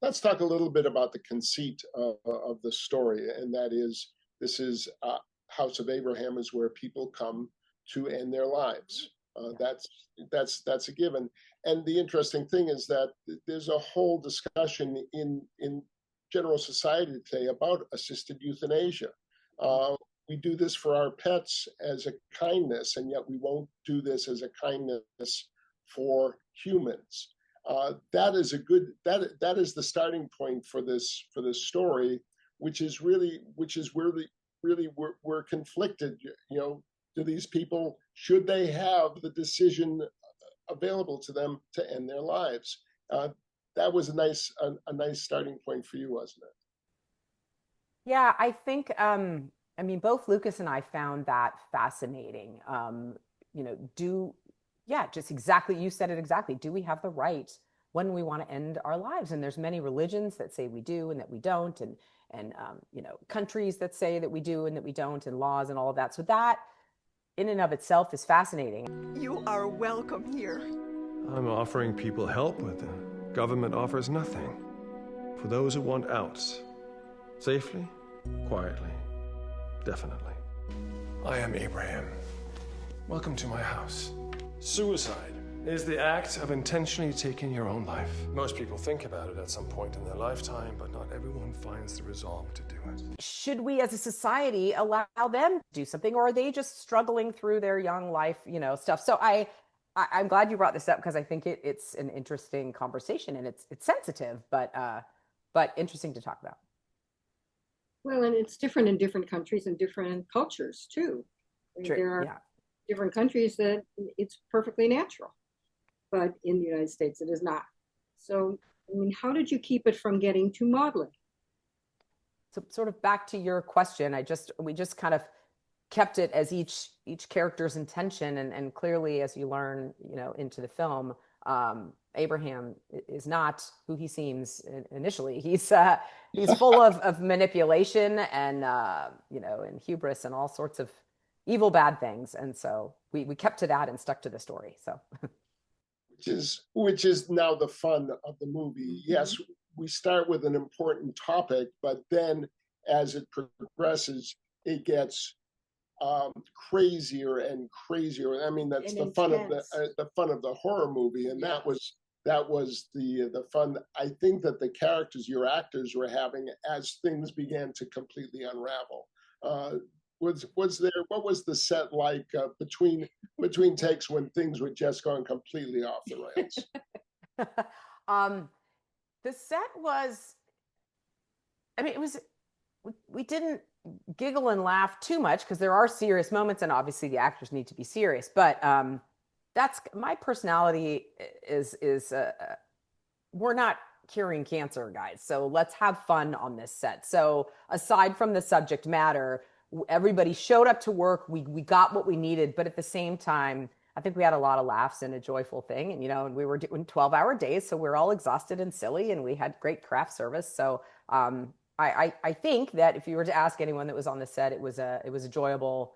let's talk a little bit about the conceit of the story, and that is this is House of Abraham is where people come to end their lives. That's a given. And the interesting thing is that there's a whole discussion in general society today about assisted euthanasia. We do this for our pets as a kindness, and yet we won't do this as a kindness for humans. That is a good that is the starting point for this story, which is really we're conflicted. You know, do these people, should they have the decision available to them to end their lives? That was a nice starting point for you, wasn't it? Yeah, I think, I mean, both Lucas and I found that fascinating. Just exactly, you said it exactly. Do we have the right when we want to end our lives? And there's many religions that say we do and that we don't, and countries that say that we do and that we don't, and laws and all of that. So that in and of itself is fascinating. You are welcome here. I'm offering people help, but the government offers nothing. For those who want outs, safely, quietly, definitely. I am Abraham. Welcome to my house. Suicide is the act of intentionally taking your own life. Most people think about it at some point in their lifetime, but not everyone finds the resolve to do it. Should we as a society allow them to do something, or are they just struggling through their young life, stuff? So I'm glad you brought this up, because I think it's an interesting conversation, and it's sensitive, but interesting to talk about. Well, and it's different in different countries and different cultures too. True. There are different countries that it's perfectly natural, but in the United States it is not. So, I mean, how did you keep it from getting too maudlin? So, sort of back to your question, we just kind of kept it as each character's intention, and clearly, as you learn, into the film, Abraham is not who he seems initially. He's full of manipulation and and hubris and all sorts of evil, bad things. And so we kept to that and stuck to the story. So, which is now the fun of the movie. Yes, we start with an important topic, but then as it progresses, it gets crazier and crazier. I mean, that's the fun of the horror movie, and that was the fun. I think that the characters, your actors, were having as things began to completely unravel. What was the set like between takes when things were just going completely off the rails? The set was, I mean, we didn't giggle and laugh too much, because there are serious moments, and obviously the actors need to be serious, but that's my personality is we're not curing cancer, guys, so let's have fun on this set. So aside from the subject matter, everybody showed up to work, we got what we needed, but at the same time, I think we had a lot of laughs and a joyful thing, and and we were doing 12-hour days, so we're all exhausted and silly, and we had great craft service. So I think that if you were to ask anyone that was on the set, it was a enjoyable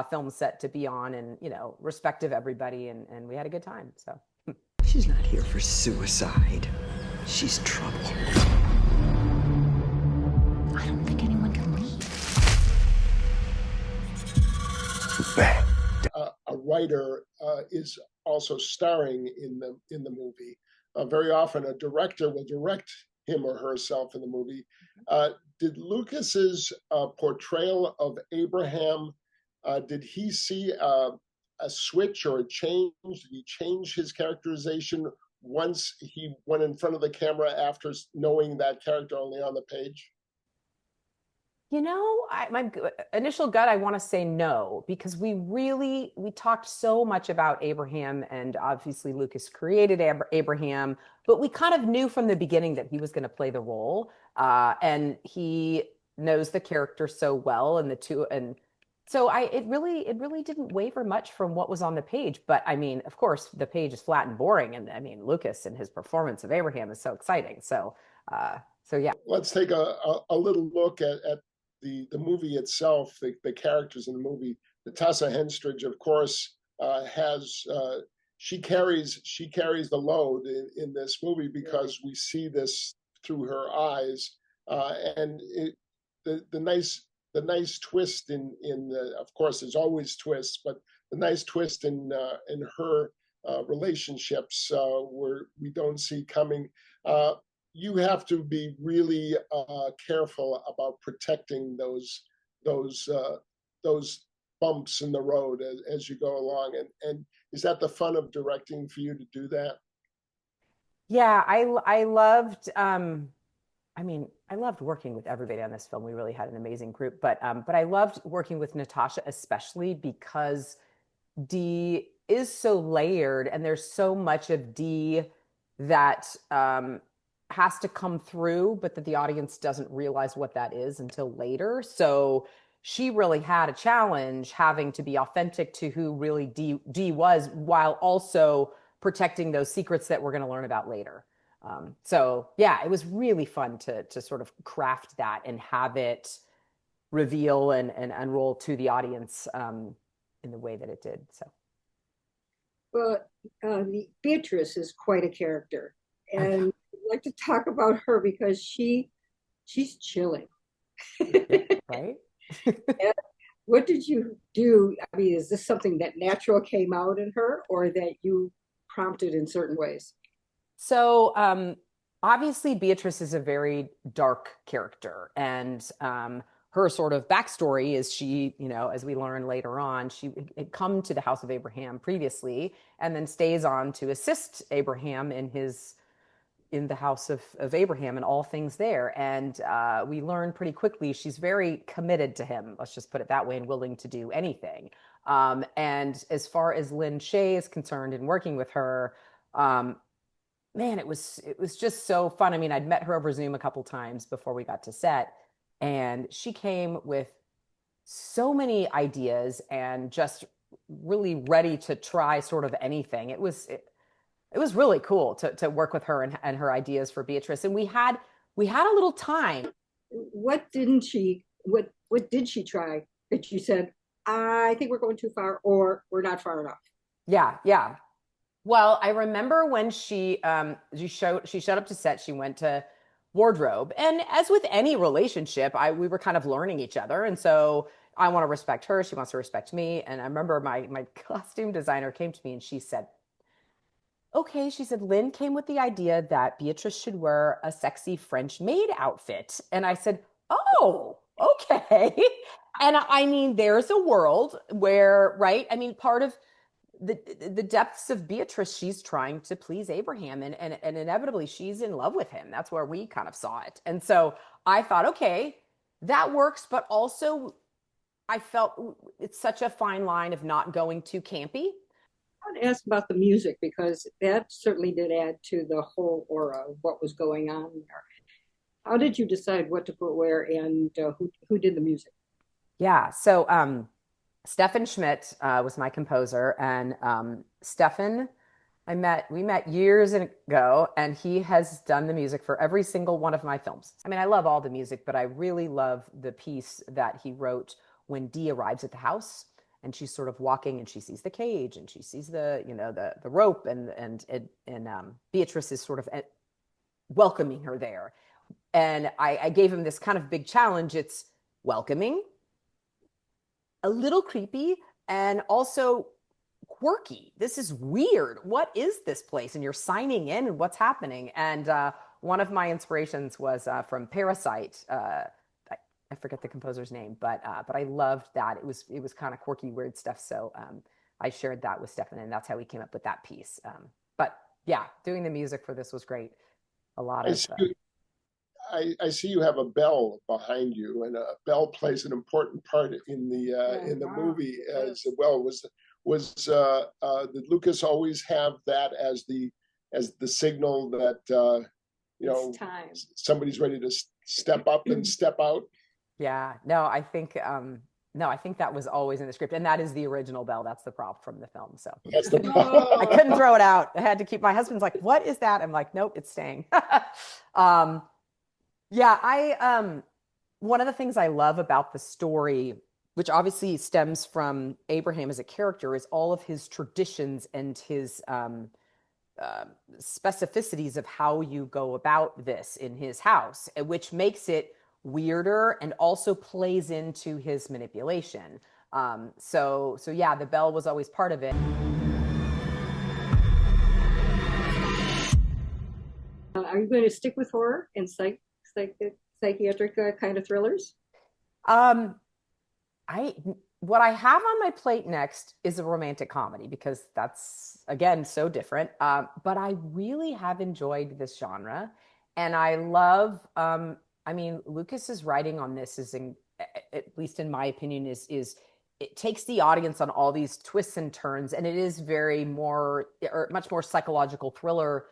film set to be on, and respect of everybody, and we had a good time. So she's not here for suicide. She's trouble. I don't think anyone can leave. Bang. A writer is also starring in the movie. Very often, a director will direct him or herself in the movie. Did Lucas's portrayal of Abraham, did he see a switch or a change? Did he change his characterization once he went in front of the camera after knowing that character only on the page? My initial gut, I want to say no, because we talked so much about Abraham, and obviously Lucas created Abraham, but we kind of knew from the beginning that he was going to play the role, and he knows the character so well, and so it really didn't waver much from what was on the page. But I mean, of course, the page is flat and boring, and I mean, Lucas and his performance of Abraham is so exciting. So yeah. Let's take a little look at the movie itself, the characters in the movie. Natasha Henstridge, of course, she carries the load in this movie, because we see this through her eyes, and the nice twist in the, of course there's always twists, but the nice twist in her relationships where we don't see coming. You have to be really careful about protecting those bumps in the road as you go along. And is that the fun of directing for you to do that? Yeah, I loved I mean, I loved working with everybody on this film. We really had an amazing group, but I loved working with Natasha, especially because Dee is so layered, and there's so much of Dee that has to come through, but that the audience doesn't realize what that is until later. So she really had a challenge having to be authentic to who really Dee was, while also protecting those secrets that we're going to learn about later. So yeah, it was really fun to sort of craft that and have it reveal and unroll to the audience in the way that it did. So, Well, Beatrice is quite a character, and I'd like to talk about her because she's chilling. right? What did you do? I mean, is this something that natural came out in her, or that you prompted in certain ways? So obviously Beatrice is a very dark character, and her sort of backstory is she, as we learn later on, she had come to the House of Abraham previously and then stays on to assist Abraham in the House of Abraham and all things there. And we learn pretty quickly she's very committed to him, let's just put it that way, and willing to do anything. And as far as Lin Shaye is concerned in working with her, man, it was just so fun. I mean, I'd met her over Zoom a couple times before we got to set, and she came with so many ideas and just really ready to try sort of anything. It was really cool to work with her and her ideas for Beatrice. And we had a little time. What did she try that you said, I think we're going too far, or we're not far enough? Yeah. Well, I remember when she showed up to set, she went to wardrobe. And as with any relationship, we were kind of learning each other. And so I want to respect her. She wants to respect me. And I remember my costume designer came to me and she said, okay, she said, Lynn came with the idea that Beatrice should wear a sexy French maid outfit. And I said, oh, okay. And I mean, there's a world where, right? I mean, part of the depths of Beatrice, she's trying to please Abraham, and inevitably she's in love with him. That's where we kind of saw it. And so I thought, okay, that works, but also I felt it's such a fine line of not going too campy. I want to ask about the music, because that certainly did add to the whole aura of what was going on there. How did you decide what to put where, and who did the music? Yeah, so Stefan Schmidt was my composer, and Stefan, we met years ago, and he has done the music for every single one of my films. I mean, I love all the music, but I really love the piece that he wrote when Dee arrives at the house, and she's sort of walking, and she sees the cage, and she sees the rope, and Beatrice is sort of welcoming her there. And I gave him this kind of big challenge. It's welcoming, a little creepy, and also quirky. This is weird. What is this place? And you're signing in, and what's happening? And one of my inspirations was from Parasite. I forget the composer's name, but I loved that. It was kind of quirky, weird stuff. So I shared that with Stefan, and that's how we came up with that piece. But yeah, doing the music for this was great. A lot of. I see you have a bell behind you, and a bell plays an important part in the movie as well. Did Lukas always have that as the signal that somebody's ready to step up and step out? Yeah, no, I think that was always in the script, and that is the original bell. That's the prop from the film. So that's the prop. I couldn't throw it out. I had to keep. My husband's like, "What is that?" I'm like, "Nope, it's staying." Yeah, one of the things I love about the story, which obviously stems from Abraham as a character, is all of his traditions and his specificities of how you go about this in his house, which makes it weirder and also plays into his manipulation. So yeah, the bell was always part of it. Are you going to stick with horror and psychiatric kind of thrillers? Um, what I have on my plate next is a romantic comedy because that's again so different. But I really have enjoyed this genre, and I love. I mean, Lucas's writing on this at least in my opinion, is it takes the audience on all these twists and turns, and it is very more or much more psychological thriller,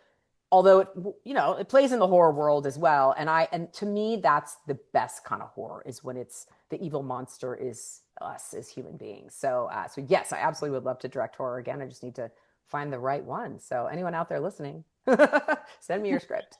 although it plays in the horror world as well. And to me that's the best kind of horror, is when it's the evil monster is us as human beings. So yes, I absolutely would love to direct horror again. I just need to find the right one. So anyone out there listening, send me your script.